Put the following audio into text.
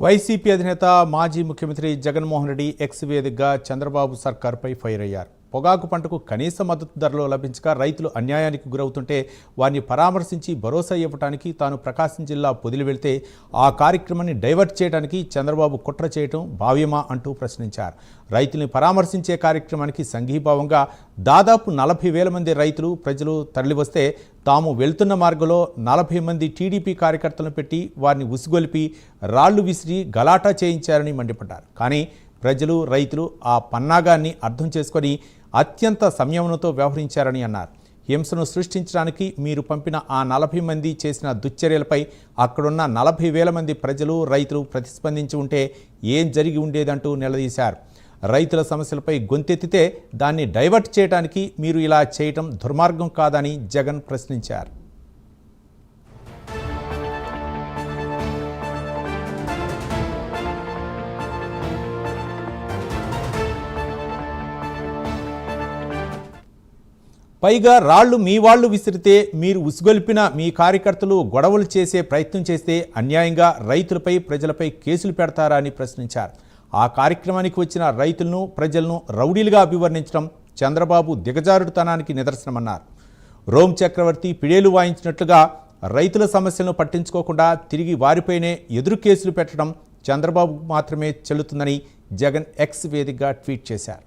YCP అధినేత మాజీ ముఖ్యమంత్రి జగన్మోహన్ రెడ్డి ఎక్స్ వేదికగా చంద్రబాబు సర్కార్పై ఫైర్ అయ్యారు. పొగాకు పంటకు కనీస మద్దతు ధరలో లభించక రైతులు అన్యాయానికి గురవుతుంటే వారిని పరామర్శించి భరోసా ఇవ్వడానికి తాను ప్రకాశం జిల్లా పొదిలి వెళ్తే ఆ కార్యక్రమాన్ని డైవర్ట్ చేయడానికి చంద్రబాబు కుట్ర చేయటం భావ్యమా అంటూ ప్రశ్నించారు. రైతుల్ని పరామర్శించే కార్యక్రమానికి సంఘీభావంగా దాదాపు 40,000 మంది రైతులు ప్రజలు తరలివస్తే తాము వెళ్తున్న మార్గంలో 40 మంది టీడీపీ కార్యకర్తలను పెట్టి వారిని ఉసిగొలిపి రాళ్లు విసిరి గలాటా చేయించారని మండిపడ్డారు. కానీ ప్రజలు రైతులు ఆ పన్నాగాన్ని అర్థం చేసుకొని అత్యంత సంయమనంతో వ్యవహరించారని అన్నారు. హింసను సృష్టించడానికి మీరు పంపిన ఆ 40 మంది చేసిన దుశ్చర్యలపై అక్కడున్న 40,000 మంది ప్రజలు రైతులు ప్రతిస్పందించి ఉంటే ఏం జరిగి ఉండేదంటూ నిలదీశారు. రైతుల సమస్యలపై గొంతెత్తితే దాన్ని డైవర్ట్ చేయడానికి మీరు ఇలా చేయటం దుర్మార్గం కాదని జగన్ ప్రశ్నించారు. పైగా రాళ్లు మీ వాళ్లు విసిరితే మీరు ఉసిగొల్పిన మీ కార్యకర్తలు గొడవలు చేసే ప్రయత్నం చేస్తే అన్యాయంగా రైతులపై ప్రజలపై కేసులు పెడతారా అని ప్రశ్నించారు. ఆ కార్యక్రమానికి వచ్చిన రైతులను ప్రజలను రౌడీలుగా అభివర్ణించడం చంద్రబాబు దిగజారుడుతనానికి నిదర్శనమన్నారు. రోమ్ చక్రవర్తి పిడేలు వాయించినట్లుగా రైతుల సమస్యలను పట్టించుకోకుండా తిరిగి వారిపైనే ఎదురు కేసులు పెట్టడం చంద్రబాబు మాత్రమే చెల్లుతుందని జగన్ ఎక్స్ వేదికగా ట్వీట్ చేశారు.